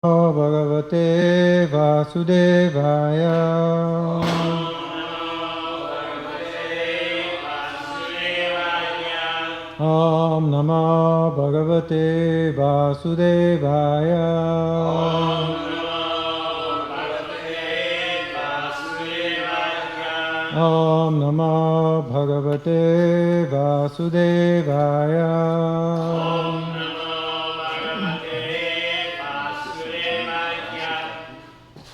Bhagavate Vasudevaya. Om Namah Bhagavate Vasudevaya. Om Namah Bhagavate Vasudevaya.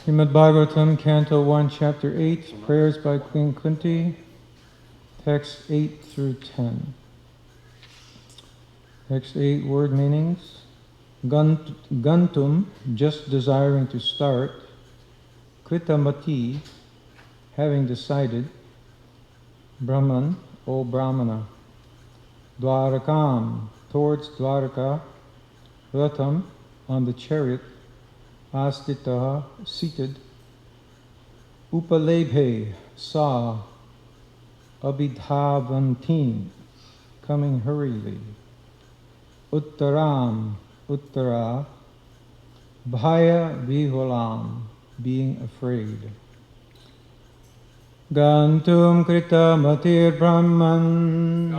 Srimad Bhagavatam, Canto 1, Chapter 8, Prayers by Queen Kunti, Text 8 through 10. Text 8, word meanings. Gantum, just desiring to start. Kritamati, having decided. Brahman, O Brahmana. Dwarakam, towards Dwaraka. Ratam, on the chariot. Astitaha, seated. Upalebhe, saw. Abhidhavantin, coming hurriedly. Uttaram, Uttara. Bhaya viholam, being afraid. Gantum krita matir brahman.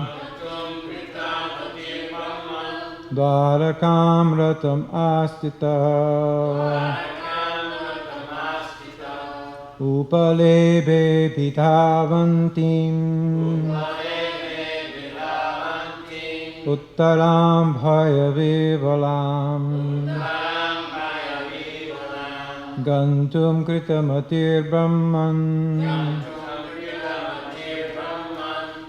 Dwarakam ratam astita. Upalebe pithavantim. Uttaram bhayavivalam. Gantum kritamatir brahman.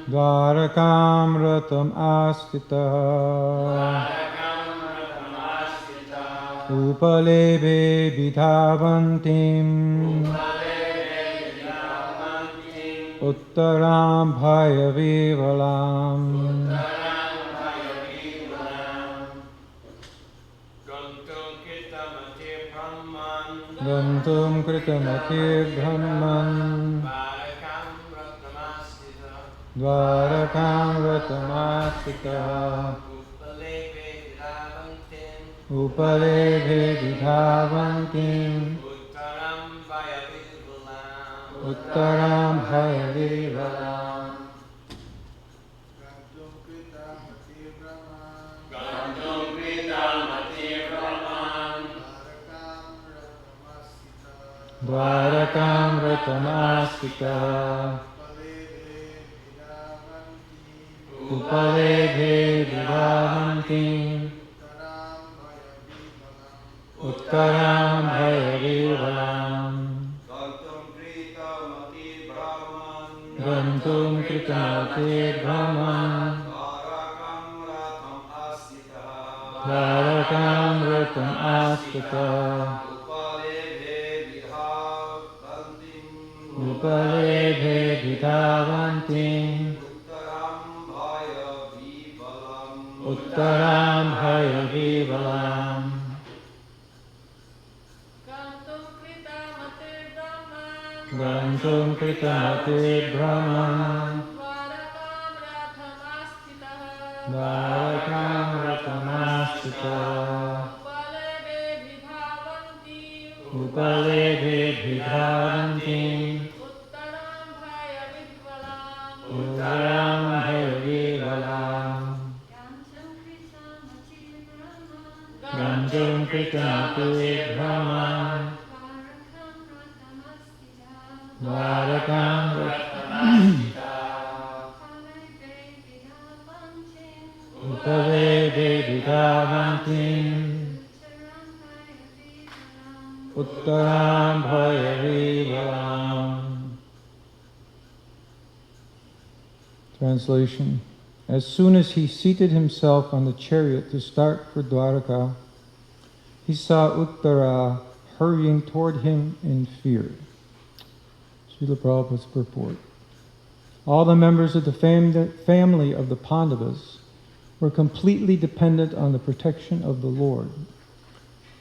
Dwarakam ratam astita. Upalebe vidhavantim. Uttaram bhayavivalam. Gantum kritamatir brahman. Dwarakam ratamasita. Upalebe vidhavantim. Uttaram bhayavivalam. Dwarakam ratamasita. Upalebhe vidhavantim. Uttaram bhayavivalam. Gantum kritamati brahman. Dwarakam ratam astita. Upalebhe vidhavantim. Uttaram bhayavivalam. Gantum kritamati brahman. Dwarakam ratamastita. Upalebhe vidhavantim. Uttaram bhayavivalam. Gantum kritamati brahman. Dwarakam ratamastita. Upalebhe vidhavantim. Uttaram bhayavivalam. Translation. As soon as he seated himself on the chariot to start for Dwaraka, he saw Uttara hurrying toward him in fear. Srila Prabhupada's purport. All the members of the family of the Pandavas were completely dependent on the protection of the Lord,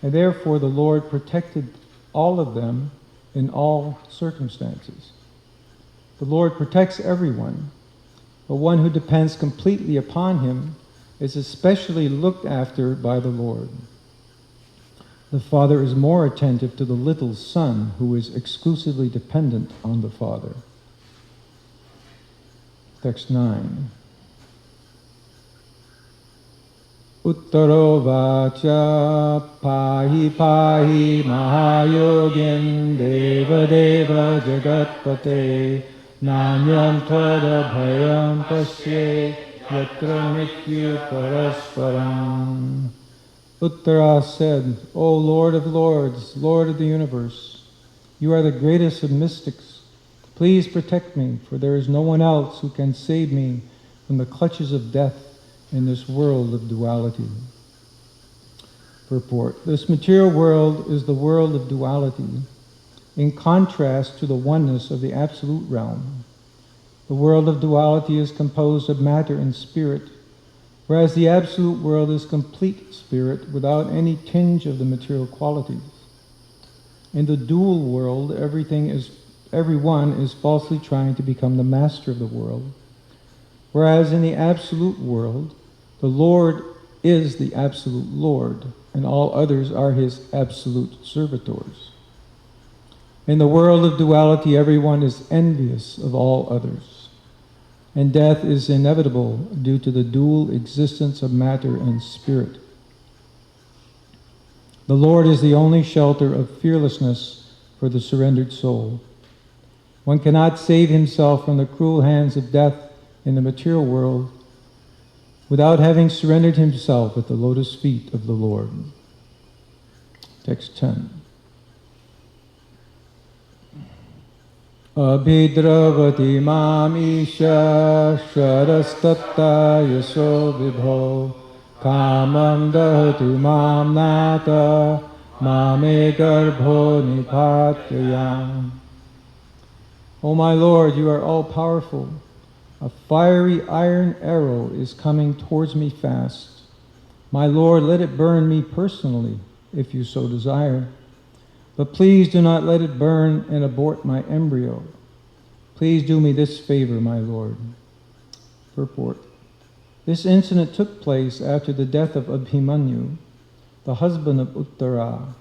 and therefore the Lord protected all of them in all circumstances. The Lord protects everyone, but one who depends completely upon him is especially looked after by the Lord. The father is more attentive to the little son who is exclusively dependent on the father. Text 9. Uttaro vacha pahi pahi mahayogin deva deva jagatpate nanyam tvada bhayam pasye yatra mrityu parasparam. Uttara said, O Lord of Lords, Lord of the universe, you are the greatest of mystics. Please protect me, for there is no one else who can save me from the clutches of death in this world of duality. Purport. This material world is the world of duality, in contrast to the oneness of the absolute realm. The world of duality is composed of matter and spirit, whereas the absolute world is complete spirit without any tinge of the material qualities. In the dual world, everyone is falsely trying to become the master of the world, whereas in the absolute world, the Lord is the absolute Lord, and all others are his absolute servitors. In the world of duality, everyone is envious of all others, and death is inevitable due to the dual existence of matter and spirit. The Lord is the only shelter of fearlessness for the surrendered soul. One cannot save himself from the cruel hands of death in the material world without having surrendered himself at the lotus feet of the Lord. Text 10. Abhidravati mam isha sharastatta yaso vibho kamam dahatu mam nata mame garbho nipatyayam. O my Lord, you are all-powerful. A fiery iron arrow is coming towards me fast. My Lord, let it burn me personally, if you so desire. But please do not let it burn and abort my embryo. Please do me this favor, my Lord. Purport. This incident took place after the death of Abhimanyu, the husband of Uttara.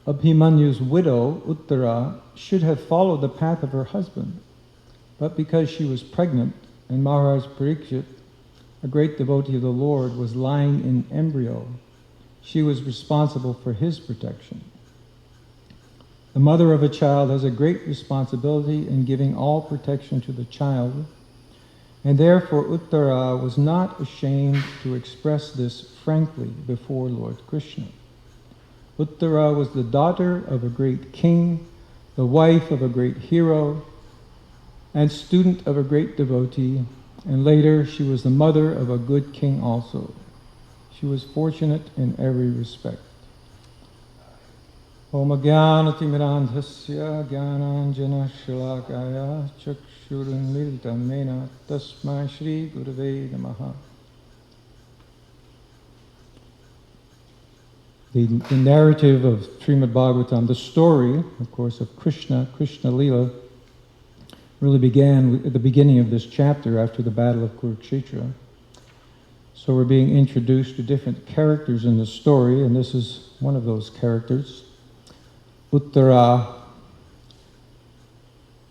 Abhimanyu's widow, Uttara, should have followed the path of her husband, but because she was pregnant and Maharaj Parikshit, a great devotee of the Lord, was lying in embryo, she was responsible for his protection. The mother of a child has a great responsibility in giving all protection to the child, and therefore Uttara was not ashamed to express this frankly before Lord Krishna. Uttara was the daughter of a great king, the wife of a great hero, and student of a great devotee, and later she was the mother of a good king also. She was fortunate in every respect. Om Jnanatimidandhasya Jnananjana Shalakaya Chakshurunmilitam Mena Tasmai Shri Gurave Namaha. The narrative of Srimad Bhagavatam, the story, of course, of Krishna Lila, really began at the beginning of this chapter after the battle of Kurukshetra. So we're being introduced to different characters in the story, and this is one of those characters. Uttara,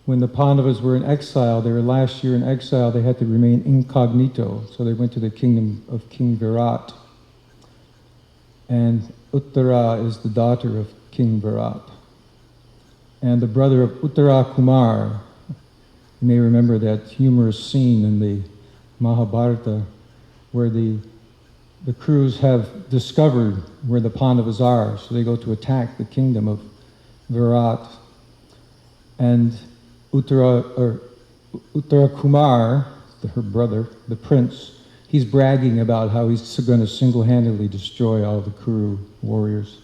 when the Pandavas were in exile, they were last year in exile, they had to remain incognito, so they went to the kingdom of King Virat. And Uttara is the daughter of King Virat. And the brother of Uttara Kumar, you may remember that humorous scene in the Mahabharata where the crews have discovered where the Pandavas are, so they go to attack the kingdom of Virat. And Uttara Kumar, her brother, the prince, he's bragging about how he's going to single-handedly destroy all the Kuru warriors.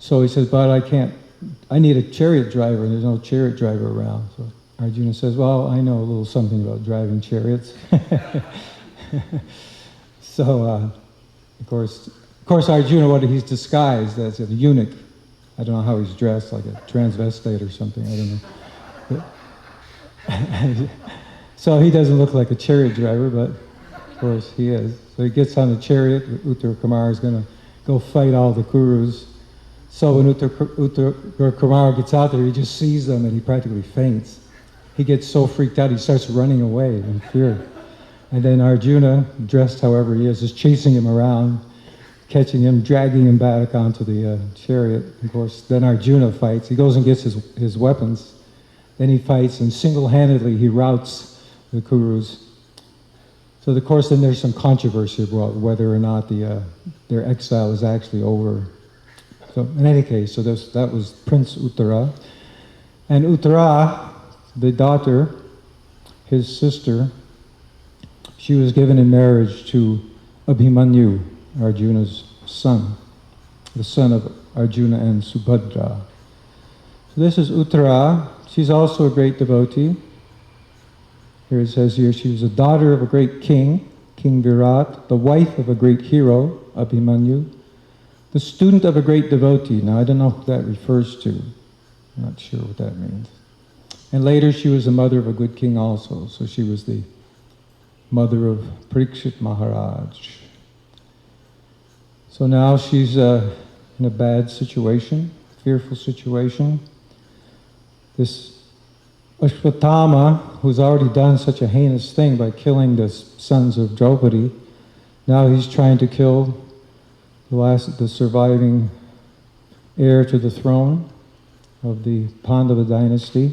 So he says, but I need a chariot driver, and there's no chariot driver around. So Arjuna says, well, I know a little something about driving chariots. So, of course, Arjuna, he's disguised as a eunuch. I don't know how he's dressed, like a transvestite or something, I don't know. But so he doesn't look like a chariot driver, but of course he is. So he gets on the chariot, Uttara Kumar is going to go fight all the Kurus. So when Uttara Kumara gets out there, he just sees them and he practically faints. He gets so freaked out, he starts running away in fear. And then Arjuna, dressed however he is chasing him around, catching him, dragging him back onto the chariot. Of course, then Arjuna fights. He goes and gets his weapons. Then he fights, and single-handedly he routs the Kurus. So, of course, then there's some controversy about whether or not their exile is actually over. So, in any case, so that was Prince Uttara. And Uttara, the daughter, his sister, she was given in marriage to Abhimanyu, Arjuna's son, the son of Arjuna and Subhadra. So this is Uttara. She's also a great devotee. Here it says here, she was a daughter of a great king, King Virat, the wife of a great hero, Abhimanyu, the student of a great devotee. Now I don't know who that refers to. I'm not sure what that means. And later she was the mother of a good king also. So she was the mother of Parikshit Maharaj. So now she's in a bad situation, fearful situation. This Ashwatthama, who's already done such a heinous thing by killing the sons of Draupadi, now he's trying to kill the surviving heir to the throne of the Pandava dynasty.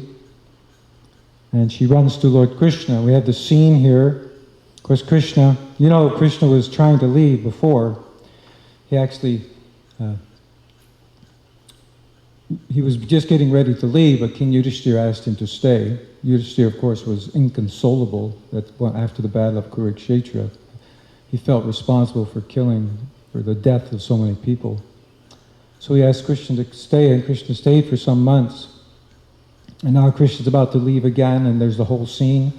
And she runs to Lord Krishna. We have the scene here. Of course, Krishna, Krishna was trying to leave before. He actually, he was just getting ready to leave, but King Yudhishthira asked him to stay. Yudhishthira, of course, was inconsolable after the battle of Kurukshetra. He felt responsible for the death of so many people. So he asked Krishna to stay, and Krishna stayed for some months. And now Krishna's about to leave again, and there's the whole scene.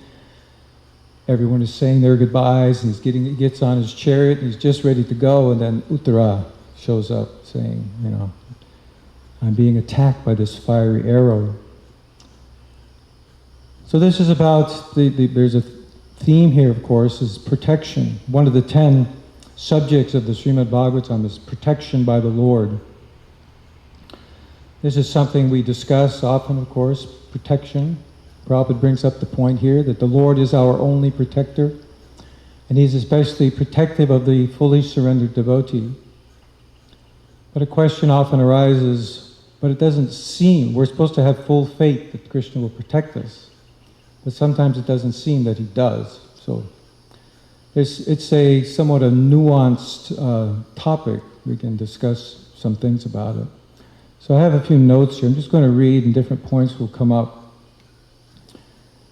Everyone is saying their goodbyes, and he gets on his chariot, and he's just ready to go, and then Uttara shows up saying, I'm being attacked by this fiery arrow. So this is about, there's a theme here, of course, is protection. One of the 10 subjects of the Srimad Bhagavatam is protection by the Lord. This is something we discuss often, of course, protection. Prabhupada brings up the point here that the Lord is our only protector, and He's especially protective of the fully surrendered devotee. But a question often arises, but it doesn't seem, we're supposed to have full faith that Krishna will protect us, but sometimes it doesn't seem that He does. So it's a somewhat a nuanced topic. We can discuss some things about it. So I have a few notes here. I'm just going to read, and different points will come up.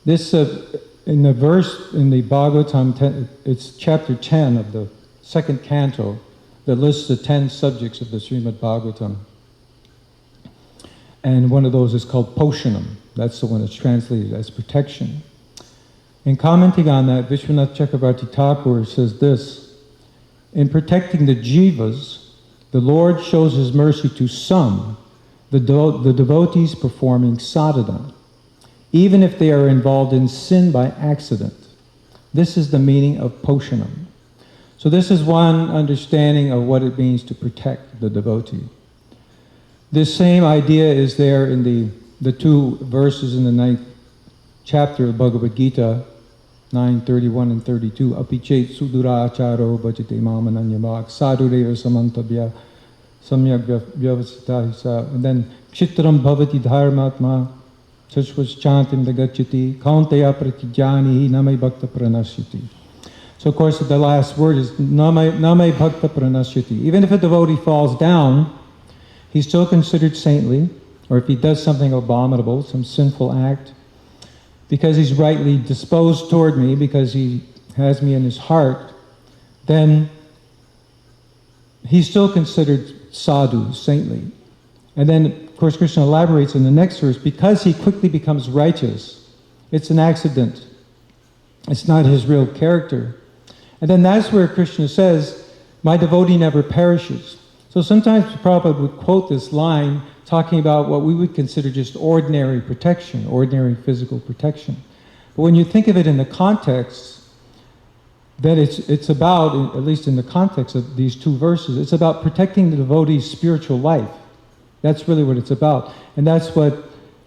This, in the verse in the Bhagavatam, it's chapter 10 of the second canto that lists the 10 subjects of the Srimad Bhagavatam. And one of those is called Poshanam. That's the one that's translated as protection. In commenting on that, Vishwanath Chakravarti Thakur says this: in protecting the jivas, the Lord shows His mercy to some, the devotees performing sadhana, even if they are involved in sin by accident. This is the meaning of Poshanam. So this is one understanding of what it means to protect the devotee. This same idea is there in the two verses in the 9th chapter of Bhagavad Gita, 9:31 and 32. Apichet suduracharo bhajate mamananyamag sadureva samantabhya samyak vyavasita hisa. And then chitram bhavati dharmatma sashvas chantim dagachati kaunteya pratijani namai bhakta pranashyati. So of course the last word is namai bhakta pranashyati. Even if a devotee falls down, he's still considered saintly, or if he does something abominable, some sinful act, because he's rightly disposed toward me, because he has me in his heart, then he's still considered sadhu, saintly. And then, of course, Krishna elaborates in the next verse, because he quickly becomes righteous, it's an accident. It's not his real character. And then that's where Krishna says, my devotee never perishes. So sometimes Prabhupada would quote this line talking about what we would consider just ordinary protection, ordinary physical protection. But when you think of it in the context, that it's about, at least in the context of these two verses, it's about protecting the devotee's spiritual life. That's really what it's about. And that's what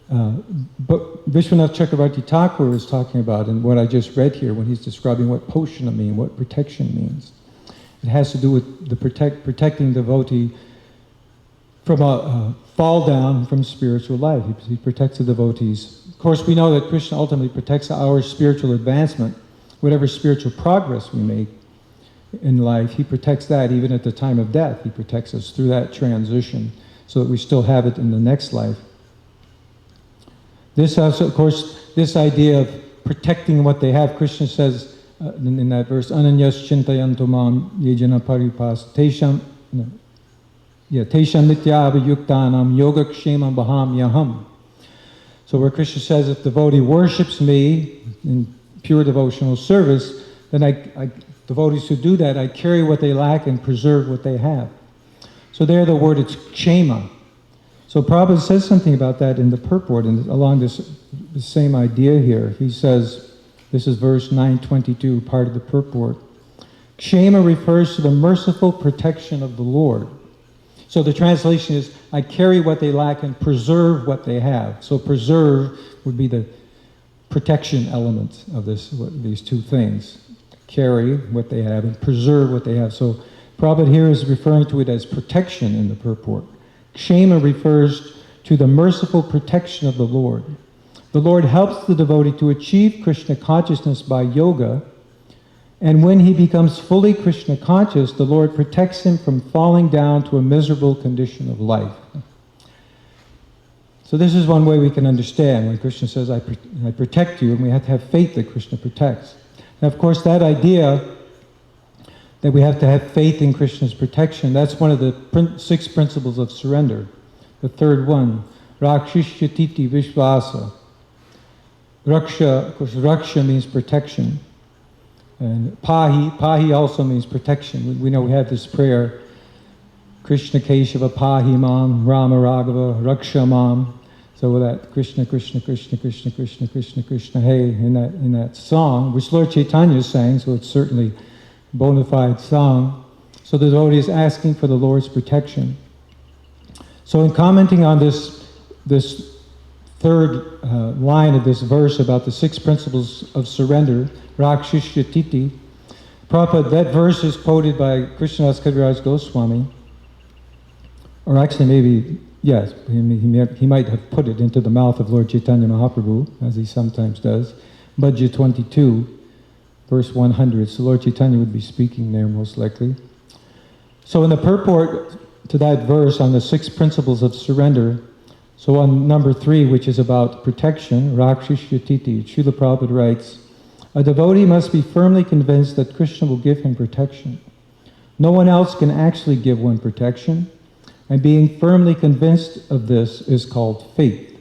Vishwanath Chakravarti Thakur is talking about in what I just read here when he's describing what poshana means, what protection means. It has to do with the protecting devotee from a fall down from spiritual life. He protects the devotees. Of course, we know that Krishna ultimately protects our spiritual advancement. Whatever spiritual progress we make in life, he protects that even at the time of death. He protects us through that transition so that we still have it in the next life. This also, of course, this idea of protecting what they have, Krishna says in that verse, Ananyas chintayanto mam yejana paripas tesham nitya abhayuktanam yogakshemam baham yaham. So where Krishna says, if the devotee worships me in pure devotional service, then devotees who do that, I carry what they lack and preserve what they have. So there the word is kshema. So Prabhupada says something about that in the purport, and along the same idea here. He says, this is verse 922, part of the purport. Kshema refers to the merciful protection of the Lord. So the translation is, I carry what they lack and preserve what they have. So preserve would be the protection element of these two things. Carry what they have and preserve what they have. So Prabhupada here is referring to it as protection in the purport. Kshema refers to the merciful protection of the Lord. The Lord helps the devotee to achieve Krishna consciousness by yoga, and when he becomes fully Krishna conscious, the Lord protects him from falling down to a miserable condition of life. So this is one way we can understand when Krishna says, I protect you, and we have to have faith that Krishna protects. And of course, that idea that we have to have faith in Krishna's protection, that's one of the 6 principles of surrender. The third one, Rakshishyatiti Vishvasa. Raksha, of course, Raksha means protection. And Pahi also means protection. We know we have this prayer, Krishna Keshava Pahi Mam, Rama Raghava, Raksha Mam. So that Krishna, Krishna, Krishna, Krishna, Krishna, Krishna, Krishna, hey, in that song, which Lord Chaitanya sang, so it's certainly a bona fide song. So the devotee is asking for the Lord's protection. So in commenting on this third line of this verse about the 6 principles of surrender, Rakshishyatiti, Prabhupada, that verse is quoted by Krishnadas Kaviraj Goswami, or actually maybe, yes, he might have put it into the mouth of Lord Chaitanya Mahaprabhu, as he sometimes does, Bhajya 22, verse 100, so Lord Chaitanya would be speaking there most likely. So in the purport to that verse on the 6 principles of surrender, so on number 3, which is about protection, Rakshishyatiti, Srila Prabhupada writes, a devotee must be firmly convinced that Krishna will give him protection. No one else can actually give one protection, and being firmly convinced of this is called faith.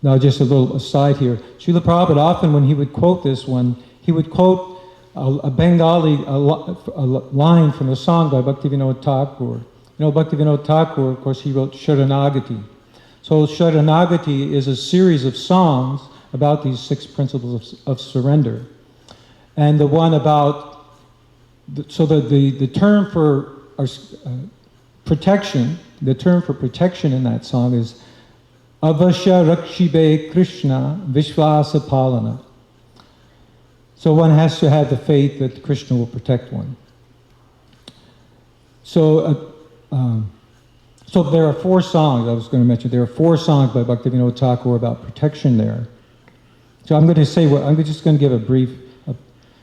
Now just a little aside here, Srila Prabhupada often when he would quote this one, he would quote a Bengali a line from a song by Bhaktivinoda Thakur. You know, Bhaktivinoda Thakur, of course, he wrote Sharanagati. So Sharanagati is a series of songs about these 6 principles of surrender. And the one about, the term for protection, the term for protection in that song is Avasya Rakshibe Krishna Vishvasa Palana. So one has to have the faith that Krishna will protect one. So there are 4 songs, I was going to mention, there are 4 songs by Bhaktivinoda Thakur about protection there. So I'm just going to give a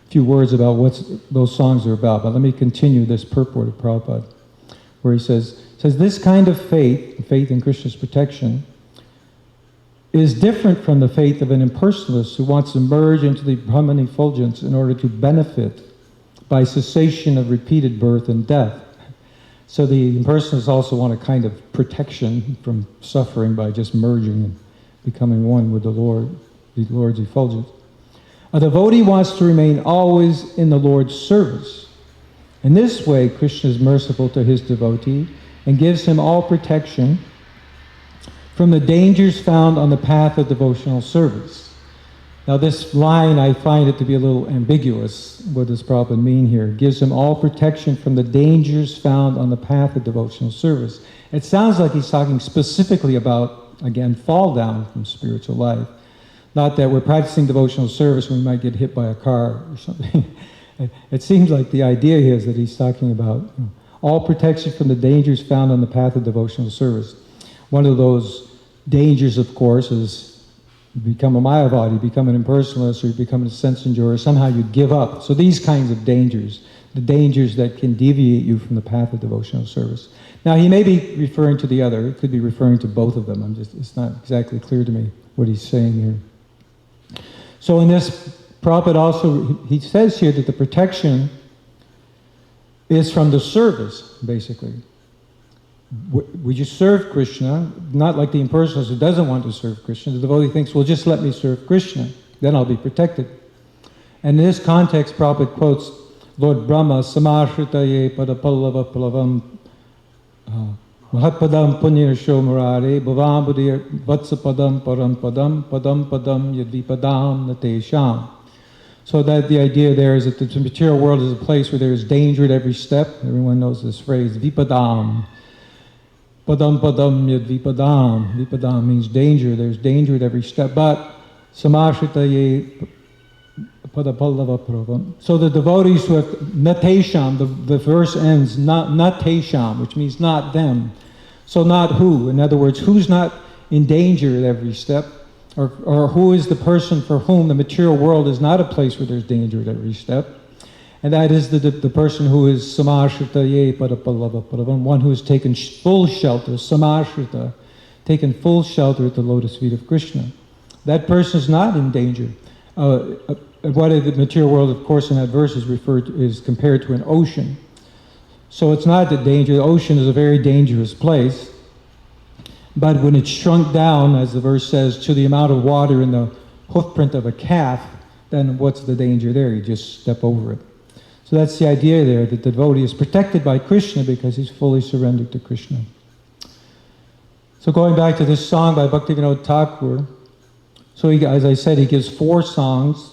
few words about what those songs are about, but let me continue this purport of Prabhupada, where he says this kind of faith in Krishna's protection, is different from the faith of an impersonalist who wants to merge into the Brahman effulgence in order to benefit by cessation of repeated birth and death. So the impersonalists also want a kind of protection from suffering by just merging and becoming one with the Lord's effulgence. A devotee wants to remain always in the Lord's service. In this way, Krishna is merciful to his devotee and gives him all protection from the dangers found on the path of devotional service. Now this line, I find it to be a little ambiguous. What does Prabhupada mean here? It gives him all protection from the dangers found on the path of devotional service. It sounds like he's talking specifically about, again, fall down from spiritual life. Not that we're practicing devotional service when we might get hit by a car or something. It seems like the idea here is that he's talking about all protection from the dangers found on the path of devotional service. One of those dangers, of course, is you become a Mayavadi, you become an impersonalist, or you become a sense enjoyer, somehow you give up. So these kinds of dangers, the dangers that can deviate you from the path of devotional service. Now he may be referring to the other, it could be referring to both of them. It's not exactly clear to me what he's saying here. So in this, Prabhupada also, he says here that the protection is from the service, basically. We just serve Krishna, not like the impersonalist who doesn't want to serve Krishna. The devotee thinks, well, just let me serve Krishna, then I'll be protected. And in this context, Prabhupada quotes Lord Brahma, Samashritaye padapallava palavam mahatpadam punyasho murare bhavambudir vatsapadam param padam yadvipadam natesham. So that the idea there is that the material world is a place where there is danger at every step. Everyone knows this phrase, vipadam. Padam padam yad vipadam. Vipadam means danger. There's danger at every step. But samashritaye padapallava pravam. So the devotees who have natesham, the verse ends not tesham, which means not them. So not who. In other words, who's not in danger at every step, or who is the person for whom the material world is not a place where there's danger at every step. And that is the person who is samashritaye padapallava padavam, one who has taken full shelter, samashrita, taken full shelter at the lotus feet of Krishna. That person is not in danger. What the material world, of course, in that verse is compared to an ocean. So it's not the danger. The ocean is a very dangerous place. But when it's shrunk down, as the verse says, to the amount of water in the hoofprint of a calf, then what's the danger there? You just step over it. So that's the idea there, that the devotee is protected by Krishna because he's fully surrendered to Krishna. So going back to this song by Bhaktivinoda Thakur, so as I said, he gives 4 songs.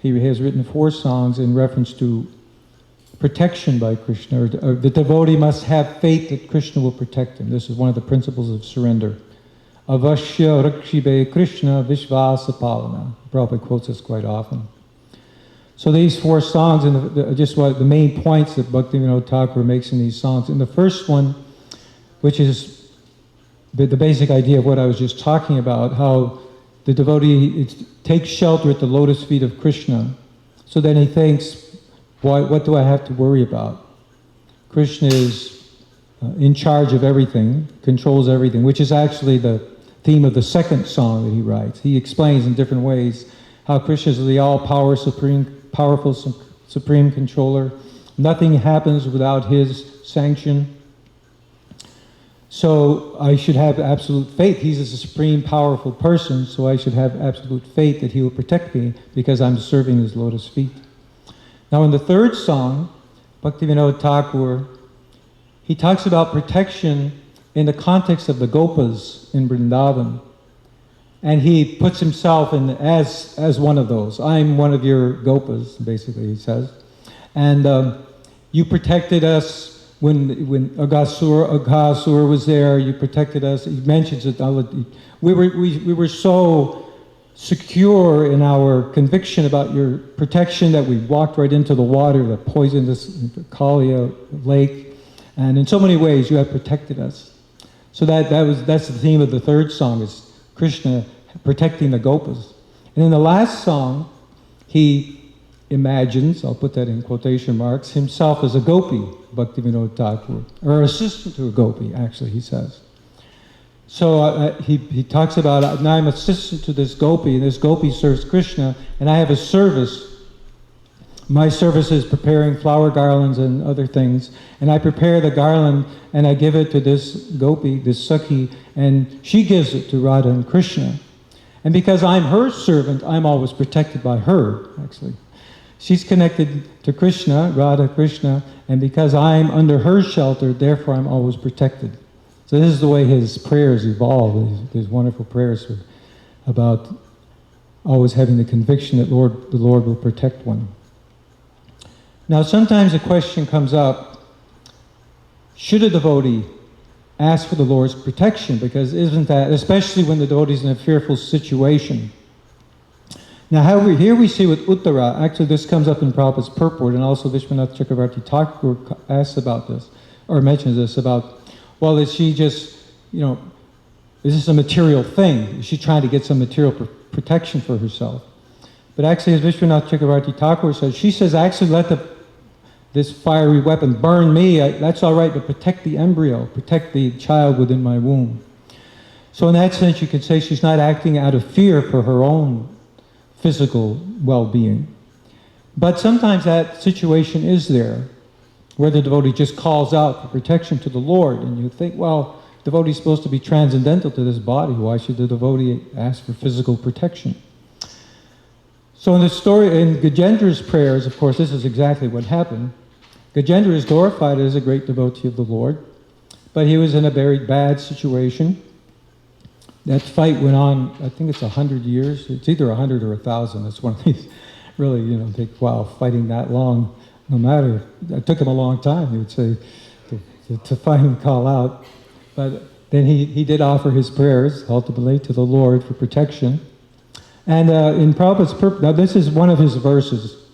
He has written 4 songs in reference to protection by Krishna, or the devotee must have faith that Krishna will protect him. This is one of the principles of surrender. Avashya rakshibe Krishna vishvasa palana. Prabhupada quotes this quite often. So these 4 songs, and just what the main points that Bhaktivinoda Thakur makes in these songs. In the first one, which is the basic idea of what I was just talking about, how the devotee takes shelter at the lotus feet of Krishna. So then he thinks, what do I have to worry about? Krishna is in charge of everything, controls everything, which is actually the theme of the second song that he writes. He explains in different ways how Krishna is the powerful supreme controller. Nothing happens without his sanction. So I should have absolute faith. He's a supreme powerful person, so I should have absolute faith that he will protect me because I'm serving his lotus feet. Now in the third song, Bhaktivinoda Thakur, he talks about protection in the context of the Gopas in Vrindavan. And he puts himself in as one of those. I'm one of your Gopas, basically, he says. And you protected us when Aghasura was there, you protected us. He mentions it. We were so secure in our conviction about your protection that we walked right into the water, the poisonous Kalia lake, and in so many ways you have protected us. So that's the theme of the third song, is Krishna protecting the Gopas. And in the last song, he imagines, I'll put that in quotation marks, himself as a gopi, Bhaktivinoda Thakur, or assistant to a gopi, actually, he says. So he talks about, now I'm assistant to this gopi, and this gopi serves Krishna, and I have a service. My service is preparing flower garlands and other things, and I prepare the garland, and I give it to this gopi, this Sakhi, and she gives it to Radha and Krishna. And because I'm her servant, I'm always protected by her, actually. She's connected to Krishna, Radha Krishna, and because I'm under her shelter, therefore I'm always protected. So this is the way his prayers evolve, these wonderful prayers about always having the conviction that the Lord will protect one. Now, sometimes a question comes up, should a devotee ask for the Lord's protection? Because isn't that, especially when the devotee is in a fearful situation. Now, here we see with Uttara, actually this comes up in Prabhupada's purport, and also Vishwanath Chakravarti Thakur asks about this, or mentions this about, well, is she just, is this a material thing? Is she trying to get some material protection for herself? But actually, as Vishwanath Chakravarti Thakur says, she says, actually let this fiery weapon burn me, that's all right, but protect the embryo, protect the child within my womb. So in that sense, you could say she's not acting out of fear for her own physical well-being. But sometimes that situation is there, where the devotee just calls out for protection to the Lord, and you think, well, the devotee is supposed to be transcendental to this body, why should the devotee ask for physical protection? So in the story, in Gajendra's prayers, of course, this is exactly what happened. Gajendra is glorified as a great devotee of the Lord, but he was in a very bad situation. That fight went on, I think it's 100 years. It's either 100 or 1,000. It's one of these, really, take a while fighting that long. No matter, it took him a long time, you would say, to find him call out. But then he did offer his prayers, ultimately, to the Lord for protection. And in Prabhupada's purport, now this is one of his verses.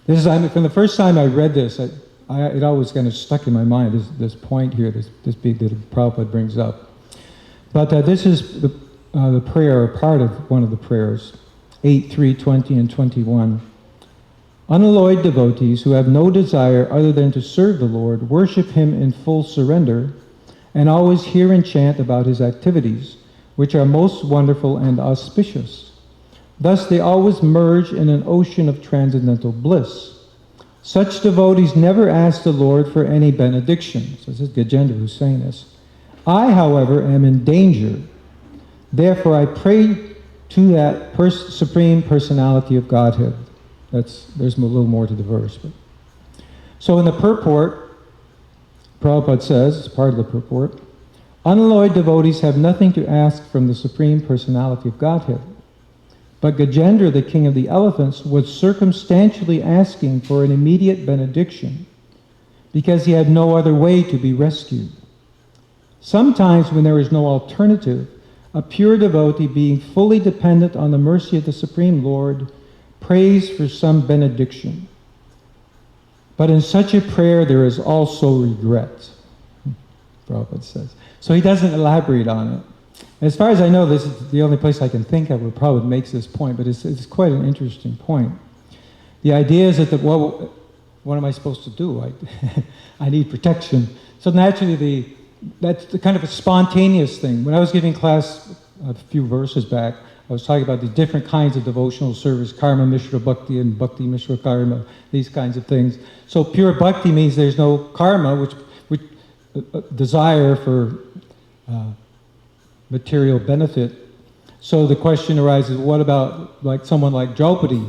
This is, from the first time I read this, it always kind of stuck in my mind, this point here, this big that Prabhupada brings up. But this is the prayer, or part of one of the prayers, 8, 3, 20, and 21. Unalloyed devotees who have no desire other than to serve the Lord worship Him in full surrender and always hear and chant about His activities, which are most wonderful and auspicious. Thus they always merge in an ocean of transcendental bliss. Such devotees never ask the Lord for any benediction. So this is Gajendra who's saying this. I, however, am in danger. Therefore I pray to that Supreme Personality of Godhead. There's a little more to the verse. So in the purport, Prabhupada says, as part of the purport, unalloyed devotees have nothing to ask from the Supreme Personality of Godhead. But Gajendra, the king of the elephants, was circumstantially asking for an immediate benediction because he had no other way to be rescued. Sometimes when there is no alternative, a pure devotee, being fully dependent on the mercy of the Supreme Lord, prays for some benediction. But in such a prayer there is also regret, Prabhupada says. So he doesn't elaborate on it. As far as I know, this is the only place I can think of where Prabhupada makes this point, but it's quite an interesting point. The idea is that, what am I supposed to do? I need protection. So naturally, that's the kind of a spontaneous thing. When I was giving class a few verses back, I was talking about the different kinds of devotional service, karma mishra bhakti and bhakti mishra karma, these kinds of things. So pure bhakti means there's no karma, which desire for material benefit. So the question arises, what about someone like Draupadi?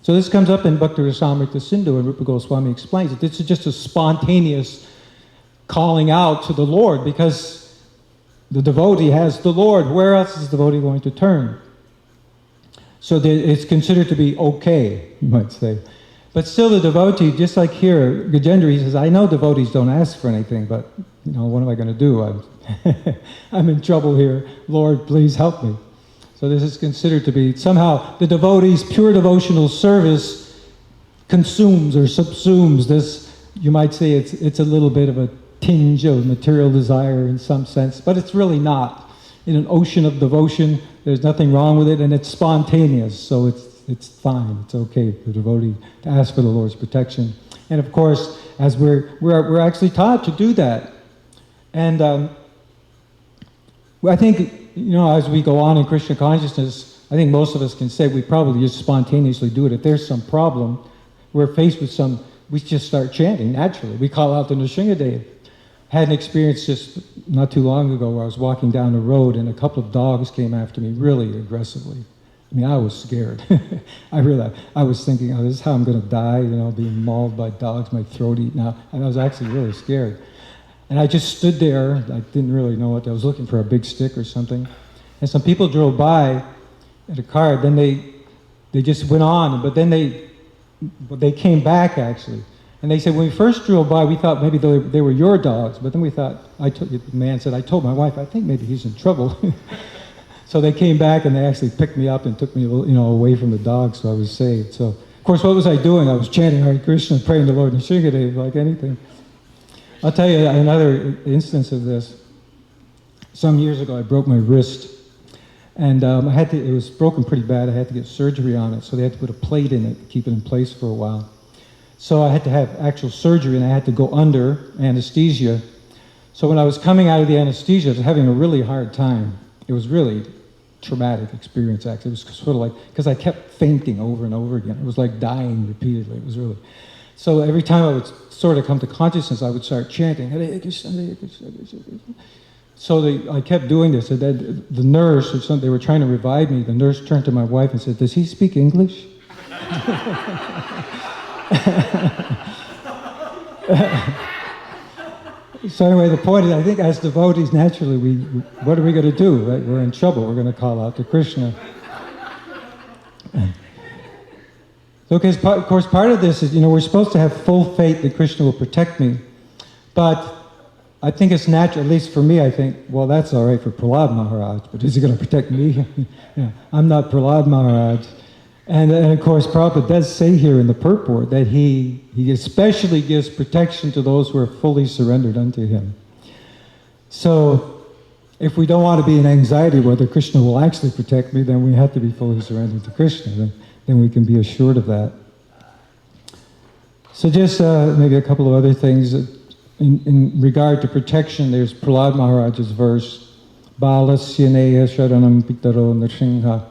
So this comes up in Bhakti Rasamrita Sindhu, and Rupa Goswami explains that this is just a spontaneous calling out to the Lord, because the devotee has the Lord. Where else is the devotee going to turn? So it's considered to be okay, you might say. But still the devotee, just like here, Gajendra, he says, I know devotees don't ask for anything, but what am I going to do? I'm in trouble here. Lord, please help me. So this is considered to be, somehow the devotee's pure devotional service consumes or subsumes this. You might say it's a little bit of a tinge of material desire in some sense, but it's really not. In an ocean of devotion, there's nothing wrong with it, and it's spontaneous, so it's fine. It's okay for the devotee to ask for the Lord's protection. And of course, as we're actually taught to do that. And I think, as we go on in Krishna consciousness, I think most of us can say we probably just spontaneously do it. If there's some problem, we're faced with we just start chanting naturally. We call out the Nrsimhadev. Had an experience just not too long ago where I was walking down the road and a couple of dogs came after me really aggressively. I was scared. I was thinking, this is how I'm going to die, being mauled by dogs, my throat eaten out. And I was actually really scared. And I just stood there. I didn't really know what. I was looking for a big stick or something. And some people drove by, in a car. Then they just went on, but then they came back actually. And they said, when we first drove by, we thought maybe they were your dogs, but then we thought, the man said, I told my wife, I think maybe he's in trouble. So they came back and they actually picked me up and took me, away from the dogs, so I was saved. So, of course, what was I doing? I was chanting Hare Krishna, praying the Lord Nrsimhadev, like anything. I'll tell you another instance of this. Some years ago, I broke my wrist, and it was broken pretty bad. I had to get surgery on it, so they had to put a plate in it to keep it in place for a while. So I had to have actual surgery, and I had to go under anesthesia. So when I was coming out of the anesthesia, I was having a really hard time. It was really traumatic experience, actually. It was sort of like, because I kept fainting over and over again. It was like dying repeatedly. It was really... So every time I would sort of come to consciousness, I would start chanting, Hare Krishna, Hare Krishna, Hare Krishna. So I kept doing this, and then the nurse, or something, they were trying to revive me. The nurse turned to my wife and said, does he speak English? So anyway, the point is, I think as devotees, naturally, what are we going to do? Right? We're in trouble. We're going to call out to Krishna. So, of course, part of this is, we're supposed to have full faith that Krishna will protect me. But I think it's natural, at least for me, I think, well, that's all right for Prahlad Maharaj, but is he going to protect me? I'm not Prahlad Maharaj. And of course, Prabhupada does say here in the purport that he especially gives protection to those who are fully surrendered unto him. So, if we don't want to be in anxiety whether Krishna will actually protect me, then we have to be fully surrendered to Krishna. Then we can be assured of that. So just maybe a couple of other things. In regard to protection, there's Prahlad Maharaj's verse, Balasya neha sharanam pitaro nrsimha,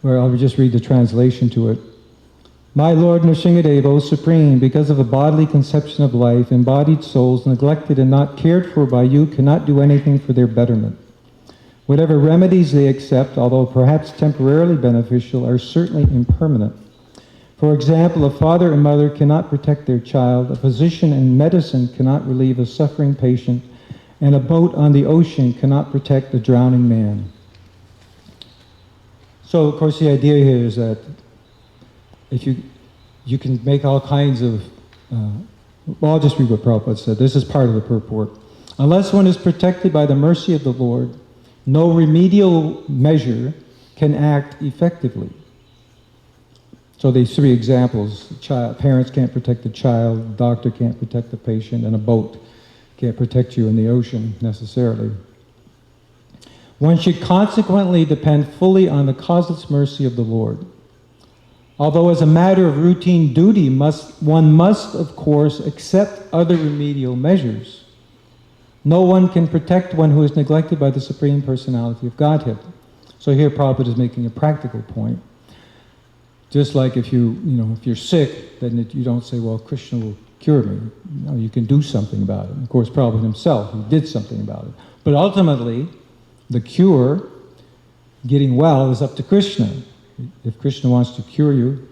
where I'll just read the translation to it. My Lord Nrsimhadev, O Supreme, because of a bodily conception of life, embodied souls neglected and not cared for by you cannot do anything for their betterment. Whatever remedies they accept, although perhaps temporarily beneficial, are certainly impermanent. For example, a father and mother cannot protect their child, a physician in medicine cannot relieve a suffering patient, and a boat on the ocean cannot protect a drowning man. So, of course, the idea here is that if you can make all kinds of... well, I'll just read what Prabhupada said. This is part of the purport. Unless one is protected by the mercy of the Lord, no remedial measure can act effectively. So these three examples, parents can't protect the child, the doctor can't protect the patient, and a boat can't protect you in the ocean necessarily. One should consequently depend fully on the causeless mercy of the Lord. Although as a matter of routine duty, one must, of course, accept other remedial measures. No one can protect one who is neglected by the Supreme Personality of Godhead. So here Prabhupada is making a practical point. Just like if you're sick, then you don't say, well, Krishna will cure me. You can do something about it. Of course, Prabhupada himself, he did something about it. But ultimately, the cure, getting well, is up to Krishna. If Krishna wants to cure you,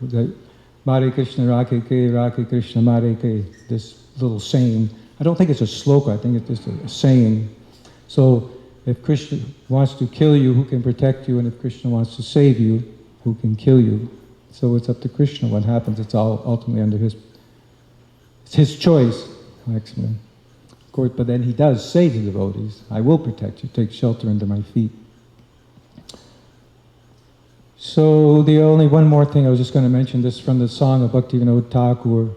Mare Krishna Rake Krishna Mare Ke, this little saying, I don't think it's a sloka, I think it's just a saying. So if Krishna wants to kill you, who can protect you? And if Krishna wants to save you, who can kill you? So it's up to Krishna what happens. It's all ultimately under it's his choice, actually. Of course, but then he does say to devotees, I will protect you, take shelter under my feet. So the only one more thing I was just going to mention, this from the song of Bhaktivinoda Thakur,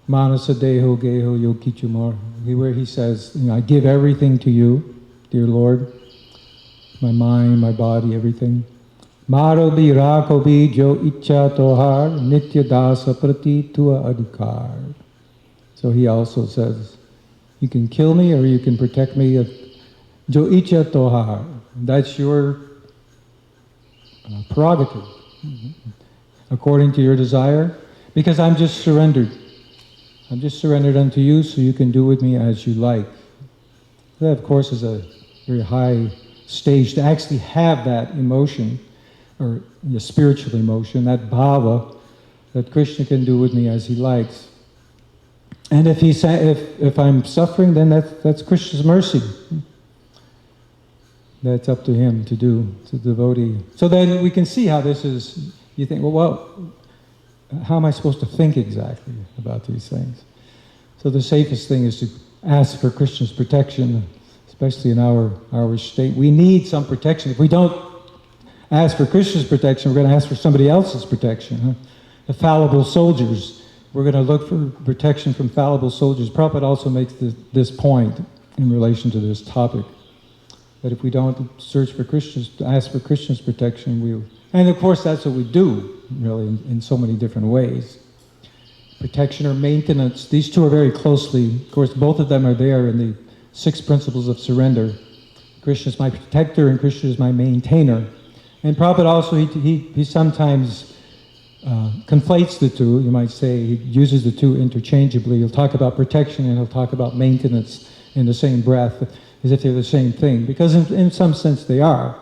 Manasa Deho Geho Yokichumar, where he says, I give everything to you, dear Lord, my mind, my body, everything. Maro bi rakho bi jo icha tohar nitya dasa prati tua adhikar. So he also says, you can kill me or you can protect me. Jo icha tohar, that's your prerogative, according to your desire, because I'm just surrendered. I'm just surrendered unto you, so you can do with me as you like. That, of course, is a very high stage to actually have that emotion, or the spiritual emotion, that bhava, that Krishna can do with me as he likes. And if I'm suffering, then that's Krishna's mercy. That's up to him to do, to the devotee. So then we can see how this is, you think, well, how am I supposed to think exactly about these things? So the safest thing is to ask for Krishna's protection, especially in our state. We need some protection. If we don't ask for Krishna's protection, we're going to ask for somebody else's protection. Huh? The fallible soldiers. We're going to look for protection from fallible soldiers. Prabhupada also makes this point in relation to this topic, that if we don't search for ask for Krishna's protection, and of course that's what we do, really, in so many different ways. Protection or maintenance, these two are very closely, of course both of them are there in the 6 principles of surrender. Krishna is my protector and Krishna is my maintainer. And Prabhupada also, he sometimes conflates the two, you might say, he uses the two interchangeably. He'll talk about protection and he'll talk about maintenance in the same breath, as if they're the same thing, because in some sense they are.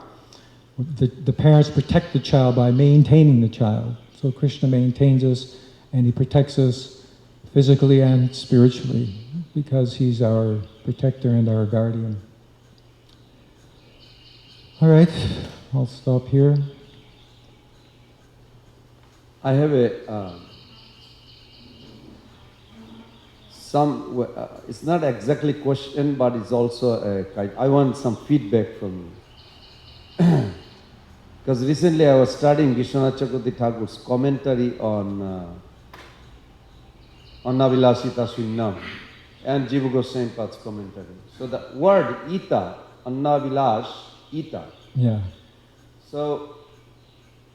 The parents protect the child by maintaining the child. So Krishna maintains us and he protects us physically and spiritually because he's our protector and our guardian. All right, I'll stop here. I have it's not exactly question, but it's also I want some feedback from you. Because recently I was studying Vishwanath Chakravarti Thakur's commentary on Annavilasita Sunyam and Jiva Goswami Pad's commentary. So the word Ita, Annavilash, Ita. Yeah. So,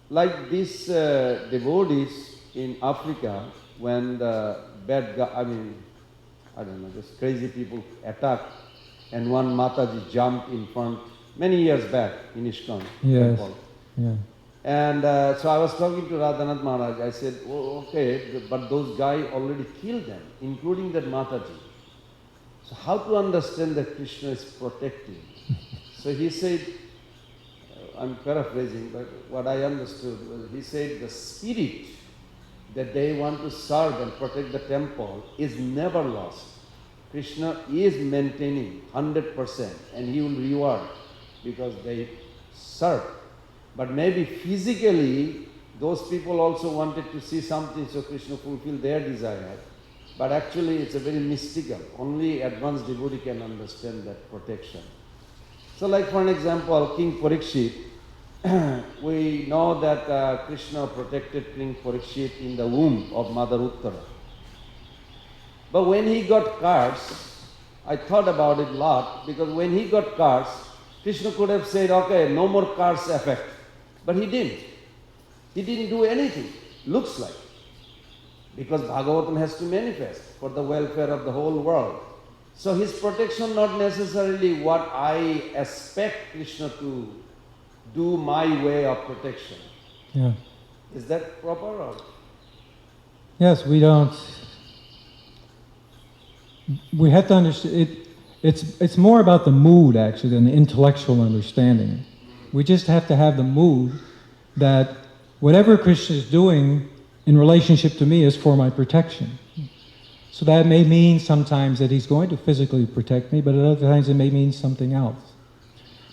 like these devotees in Africa, when the bad guy, I don't know, just crazy people attacked, and one Mataji jumped in front many years back in ISKCON temple. Yeah. And so I was talking to Radhanath Maharaj. I said, oh, okay, but those guys already killed them, including that Mataji. So how to understand that Krishna is protecting? So he said, I'm paraphrasing, but what I understood was, he said the spirit that they want to serve and protect the temple is never lost. Krishna is maintaining 100% and he will reward because they serve. But maybe physically, those people also wanted to see something, so Krishna fulfilled their desire. But actually it's a very mystical. Only advanced devotee can understand that protection. So like for an example, King Parikshit, we know that Krishna protected King Parikshit in the womb of Mother Uttara. But when he got cursed, I thought about it a lot, because when he got cursed, Krishna could have said, okay, no more curse effect. But he didn't. He didn't do anything, looks like. Because Bhagavatam has to manifest for the welfare of the whole world. So his protection not necessarily what I expect Krishna to do my way of protection. Yeah. Is that proper or? Yes, we have to understand, it's more about the mood actually than the intellectual understanding. We just have to have the mood that whatever Krishna is doing in relationship to me is for my protection. So that may mean sometimes that he's going to physically protect me, but at other times it may mean something else.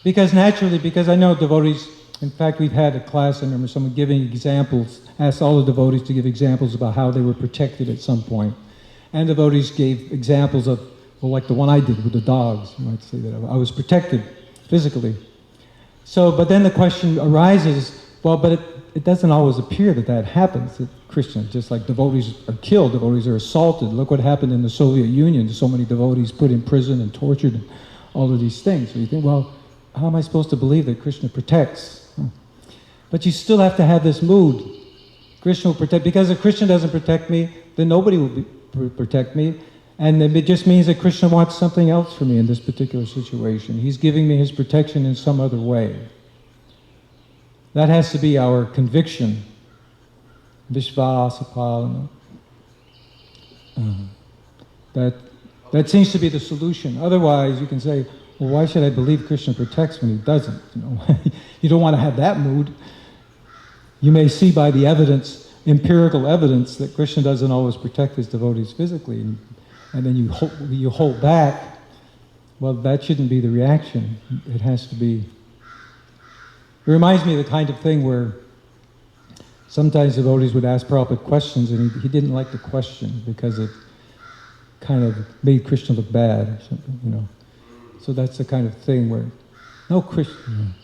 Because naturally, because I know devotees, in fact we've had a class, I remember someone giving examples, asked all the devotees to give examples about how they were protected at some point. And devotees gave examples of, well, like the one I did with the dogs, you might say that I was protected physically. So, but then the question arises, well, but it doesn't always appear that happens at Krishna, just like devotees are killed, devotees are assaulted. Look what happened in the Soviet Union, so many devotees put in prison and tortured, and all of these things. So you think, well, how am I supposed to believe that Krishna protects? But you still have to have this mood. Krishna will protect, because if Krishna doesn't protect me, then nobody will protect me. And it just means that Krishna wants something else for me in this particular situation. He's giving me his protection in some other way. That has to be our conviction. Vishvasapalana. That seems to be the solution. Otherwise, you can say, well, why should I believe Krishna protects when he doesn't? You don't want to have that mood. You may see by the evidence, empirical evidence, that Krishna doesn't always protect his devotees physically, and then you hold back. Well, that shouldn't be the reaction. It has to be It reminds me of the kind of thing where sometimes devotees would ask Prabhupada questions and he didn't like the question because it kind of made Krishna look bad or something, you know. So that's the kind of thing where, no, Krishna,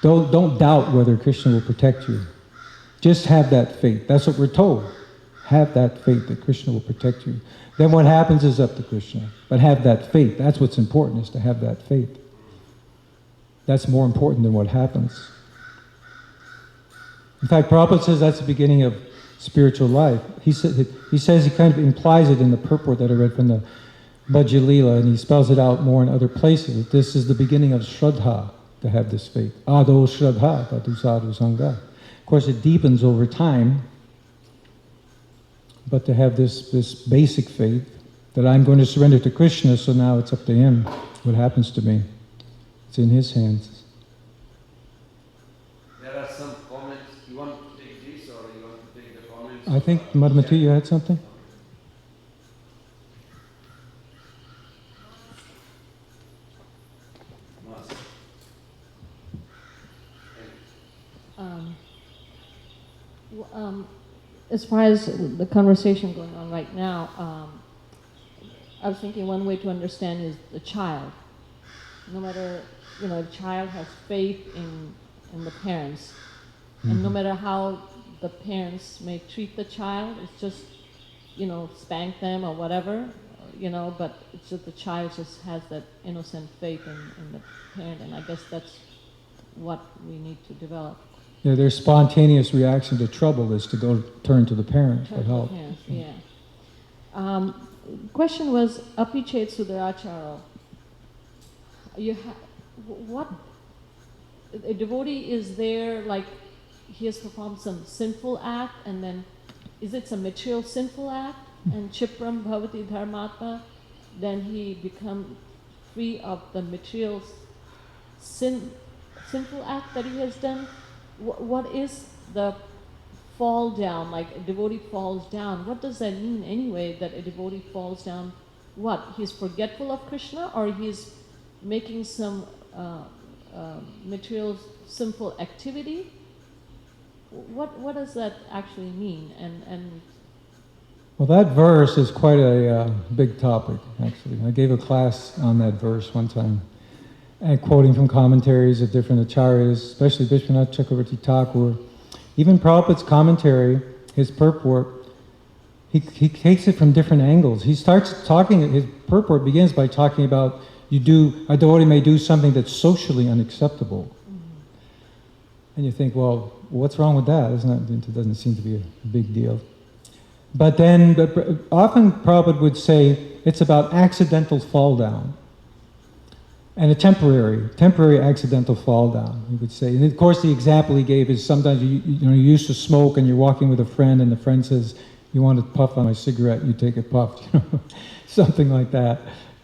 don't doubt whether Krishna will protect you. Just have that faith. That's what we're told. Have that faith that Krishna will protect you. Then what happens is up to Krishna. But have that faith. That's what's important, is to have that faith. That's more important than what happens. In fact, Prabhupada says that's the beginning of spiritual life. He says he kind of implies it in the purport that I read from the Bhajya Lila, and he spells it out more in other places, that this is the beginning of Shraddha, to have this faith. Ado Shraddha, tatu sadhu sangha. Of course, it deepens over time, but to have this basic faith that I'm going to surrender to Krishna, so now it's up to him what happens to me. It's in his hands. There are some comments. You want to take this or you want to take the comments? I think, Madhumati, you had something? As far as the conversation going on right now, I was thinking one way to understand is the child. No matter, the child has faith in the parents, and no matter how the parents may treat the child, it's just, spank them or whatever, but it's just the child just has that innocent faith in the parent, and I guess that's what we need to develop. Yeah, their spontaneous reaction to trouble is to go turn to the parent for help. Parents, yeah. Question was, Apichet Sudaracharo. What a devotee is there, like he has performed some sinful act, and then is it some material sinful act, and Chipram Bhavati Dharmatma, then he become free of the material sinful act that he has done? What is the fall down, like a devotee falls down? What does that mean anyway, that a devotee falls down? What, he's forgetful of Krishna, or he's making some material sinful activity? What does that actually mean? And well, that verse is quite a big topic, actually. I gave a class on that verse one time, and quoting from commentaries of different acharyas, especially Vishwanath Chakravarti Thakur. Even Prabhupada's commentary, his purport, he takes it from different angles. He starts talking, his purport begins by talking about a devotee may do something that's socially unacceptable. And you think, well, what's wrong with that? It doesn't seem to be a big deal. But then, often Prabhupada would say, it's about accidental fall down. And a temporary accidental fall down, he would say. And of course the example he gave is sometimes you used to smoke and you're walking with a friend and the friend says, you want to puff on my cigarette, you take a puff, something like that.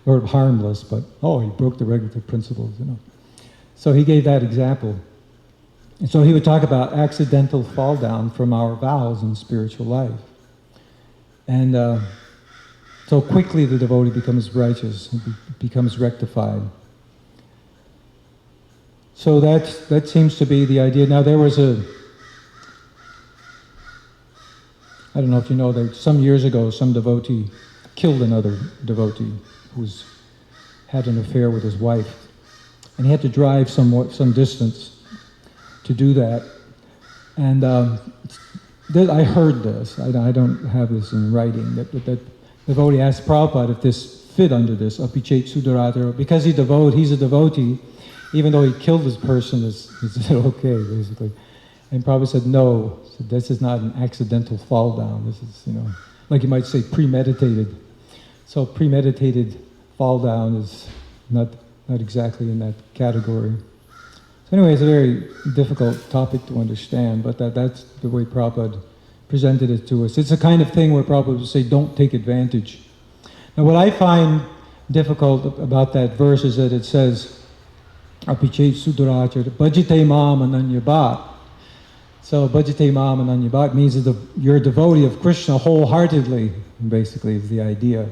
Or harmless, but he broke the regulative principles, So he gave that example. And so he would talk about accidental fall down from our vows in spiritual life. And so quickly the devotee becomes righteous, becomes rectified. So that seems to be the idea. Now there was I don't know if you know, that some years ago some devotee killed another devotee who had an affair with his wife. And he had to drive some distance to do that. And I heard this, I don't have this in writing, that devotee asked Prabhupada if this fit under this, Apichet Sudaracharo, because he's a devotee, even though he killed this person, is it okay, basically? And Prabhupada said, no, this is not an accidental fall down. This is, like you might say, premeditated. So premeditated fall down is not exactly in that category. So anyway, it's a very difficult topic to understand, but that's the way Prabhupada presented it to us. It's the kind of thing where Prabhupada would say, don't take advantage. Now what I find difficult about that verse is that it says, Apichet Sudarachara, Bhajate Mam Ananyabat. So Bhajate Mam Ananyabat means that you're a devotee of Krishna wholeheartedly, basically, is the idea.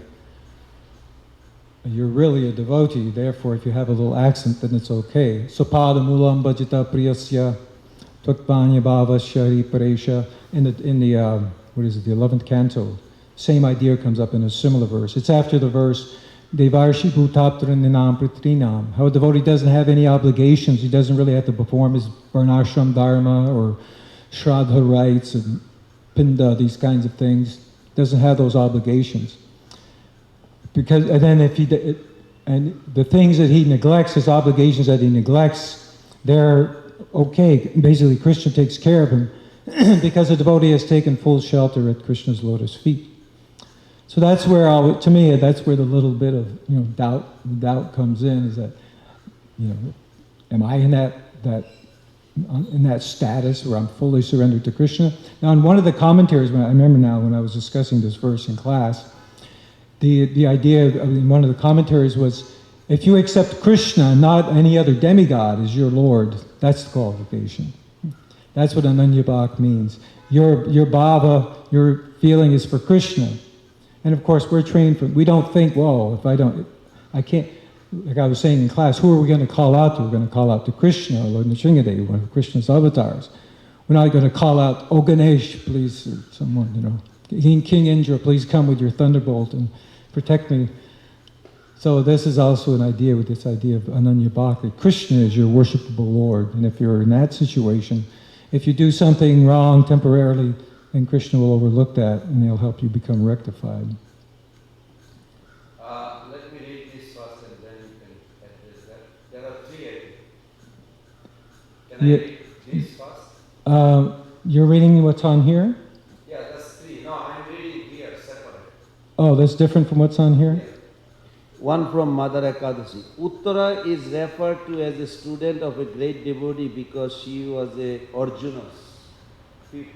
you're really a devotee. Therefore, if you have a little accent, then it's okay. Sopada mulam bhajita priyasya tvakvanya bhavasya riparesha. In the what is it, the 11th canto, same idea comes up in a similar verse. It's after the verse, Devarshi bhutaptaranam pritrinam. How a devotee doesn't have any obligations. He doesn't really have to perform his varnashram dharma or shraddha rites and pinda, these kinds of things. Doesn't have those obligations. Because, and then and the things that he neglects, his obligations that he neglects, they're okay. Basically, Krishna takes care of him because the devotee has taken full shelter at Krishna's lotus feet. So that's where, to me, that's where the little bit of doubt comes in. Is that, am I in that status where I'm fully surrendered to Krishna? Now, in one of the commentaries, I remember now when I was discussing this verse in class, the idea in one of the commentaries was, if you accept Krishna, not any other demigod, as your Lord, that's the qualification. That's what Ananyabhak means. Your bhava, your feeling is for Krishna. And of course, we're trained we don't think, whoa, I can't, like I was saying in class, who are we going to call out to? We're going to call out to Krishna, or Lord Nrsimhadev, one of Krishna's avatars. We're not going to call out, oh Ganesh, please, or someone, King Indra, please come with your thunderbolt and protect me. So this is also an idea with this idea of Ananya Bhakti. Krishna is your worshipable Lord, and if you're in that situation, if you do something wrong temporarily, then Krishna will overlook that, and he'll help you become rectified. Let me read this first, and then you can address that. There are three, I think. Can I read this first? You're reading what's on here? Yeah, that's three. No, I'm reading here, separate. Oh, that's different from what's on here? Yeah. One from Mother Ekadashi. Uttara is referred to as a student of a great devotee because she was a Arjuna's pupil.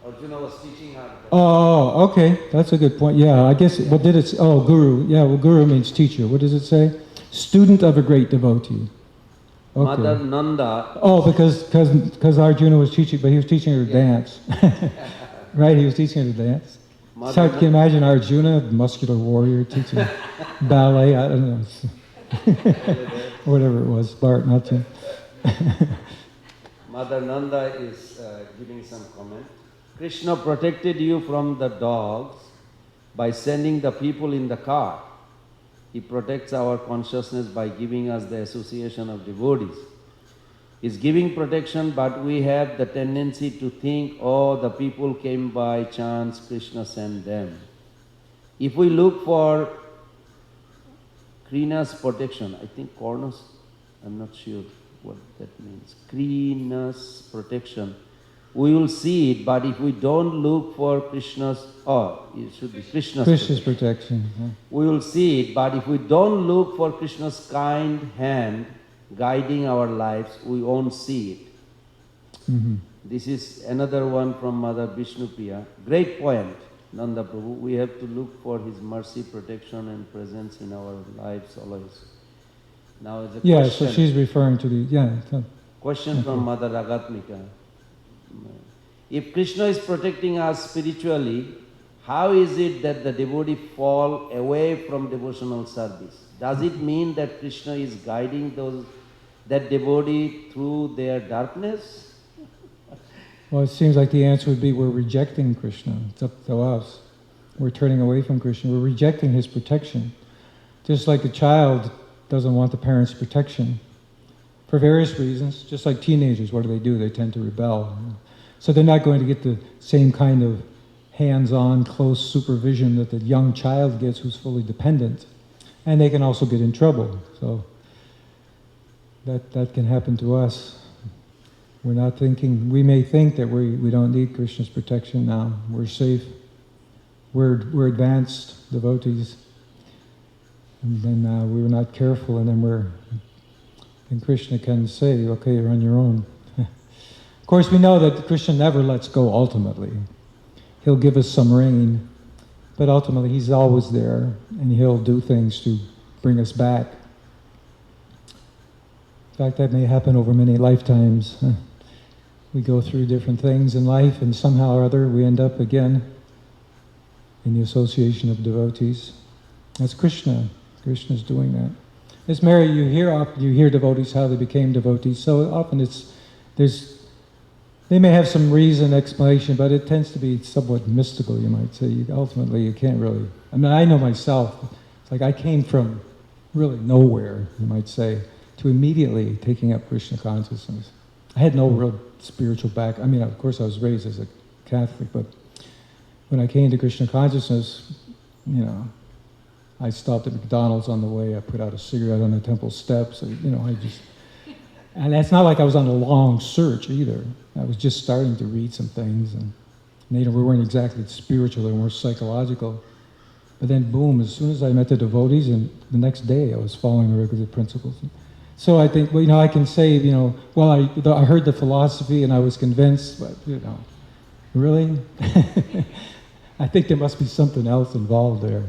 Arjuna was teaching her. Oh, okay. That's a good point. Yeah, I guess, what did it say? Oh, guru. Yeah, well, guru means teacher. What does it say? Student of a great devotee. Okay. Mother Nanda. Oh, because Arjuna was teaching, but he was teaching her to dance. Right? He was teaching her to dance. So can you imagine Arjuna, muscular warrior, teaching ballet? I don't know. Whatever it was, Bharatanatyam. Mother Nanda is giving some comment. Krishna protected you from the dogs by sending the people in the car. He protects our consciousness by giving us the association of devotees. He's giving protection, but we have the tendency to think, oh, the people came by chance, Krishna sent them. If we look for Krishna's protection, I think Kornos, I'm not sure what that means. Krishna's protection, we will see it, but if we don't look for Krishna's, it should be Krishna's protection. Yeah. We will see it, but if we don't look for Krishna's kind hand guiding our lives, we won't see it. Mm-hmm. This is another one from Mother Vishnupriya. Great point, Nanda Prabhu. We have to look for His mercy, protection and presence in our lives always. Now it's a question. Yeah, so she's referring to Question from Mother Ragatmika. If Krishna is protecting us spiritually, how is it that the devotee fall away from devotional service? Does it mean that Krishna is guiding that devotee through their darkness? Well, it seems like the answer would be we're rejecting Krishna. It's up to us. We're turning away from Krishna. We're rejecting his protection. Just like a child doesn't want the parent's protection for various reasons. Just like teenagers, what do? They tend to rebel. So they're not going to get the same kind of hands-on, close supervision that the young child gets who's fully dependent. And they can also get in trouble. So that can happen to us. We're not thinking, we may think that we don't need Krishna's protection now. We're safe. We're advanced devotees. And then we were not careful, and then Krishna can say, okay, you're on your own. Of course, we know that Krishna never lets go ultimately. He'll give us some rain, but ultimately he's always there, and he'll do things to bring us back. In fact, that may happen over many lifetimes. We go through different things in life, and somehow or other we end up again in the association of devotees. That's Krishna. Krishna's doing that. Miss Mary, you hear devotees how they became devotees. So often they may have some reason, explanation, but it tends to be somewhat mystical, you might say. Ultimately, you can't really. I mean, I know myself. It's like I came from really nowhere, you might say, to immediately taking up Krishna consciousness. I had no real spiritual back. I mean, of course, I was raised as a Catholic, but when I came to Krishna consciousness, I stopped at McDonald's on the way. I put out a cigarette on the temple steps. And that's not like I was on a long search either. I was just starting to read some things, and we weren't exactly spiritual; they were more psychological. But then, boom! As soon as I met the devotees, and the next day I was following the requisite principles. So I think, I can say, I heard the philosophy and I was convinced, but really, I think there must be something else involved there.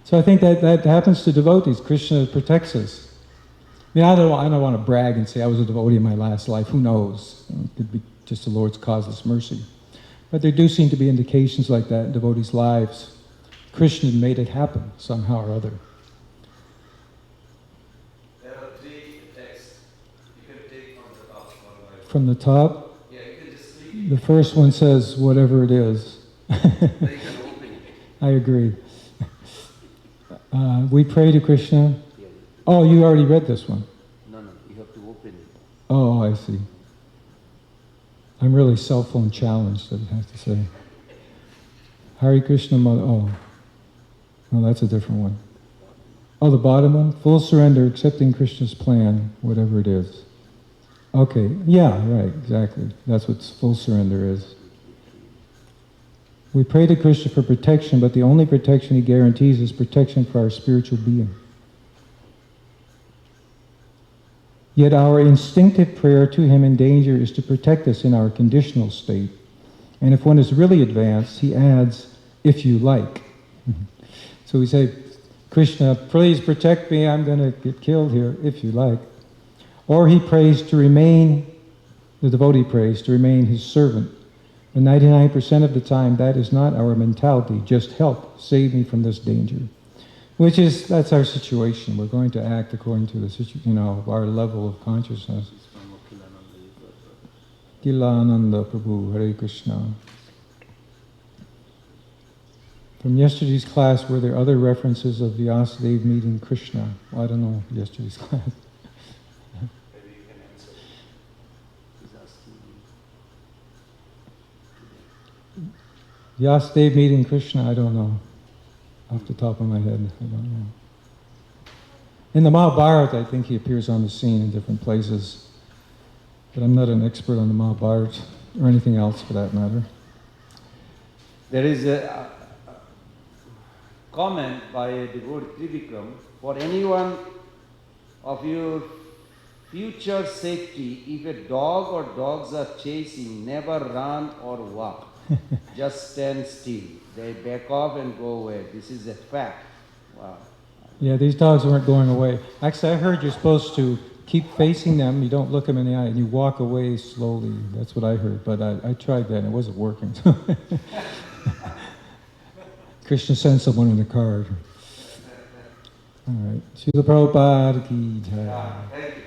So I think that happens to devotees. Krishna protects us. I don't want to brag and say I was a devotee in my last life. Who knows? It could be just the Lord's causeless mercy. But there do seem to be indications like that in devotees' lives. Krishna made it happen somehow or other. There are 3 texts you can take from the top one by one. From the top? Yeah, you can just read. The first one says, whatever it is. Then you can open it. I agree. We pray to Krishna. Oh, you already read this one. No, you have to open it. Oh, I see. I'm really cell phone challenged, I have to say. Hare Krishna Mother. Oh, that's a different one. Oh, the bottom one? Full surrender, accepting Krishna's plan, whatever it is. Okay, yeah, right, exactly. That's what full surrender is. We pray to Krishna for protection, but the only protection he guarantees is protection for our spiritual being. Yet our instinctive prayer to him in danger is to protect us in our conditional state. And if one is really advanced, he adds, if you like. So we say, Krishna, please protect me, I'm going to get killed here, if you like. Or he prays to remain, the devotee prays, to remain his servant. And 99% of the time, that is not our mentality. Just help, save me from this danger. That's our situation. We're going to act according to the our level of consciousness. Kilananda Prabhu, Hare Krishna. From yesterday's class, were there other references of Vyasadeva meeting Krishna? Well, I don't know yesterday's class. Maybe you can answer. He's asking me. Vyasadeva meeting Krishna, I don't know. Off the top of my head, I don't know. In the Mahabharata, I think he appears on the scene in different places. But I'm not an expert on the Mahabharata, or anything else for that matter. There is a comment by a devotee, Trivikram, for anyone of your future safety, if a dog or dogs are chasing, never run or walk. Just stand still. They back off and go away. This is a fact. Wow. Yeah, these dogs weren't going away. Actually, I heard you're supposed to keep facing them, you don't look them in the eye, and you walk away slowly. That's what I heard, but I tried that and it wasn't working. Krishna sent someone in the car. All right. Srila Prabhupada ki jai.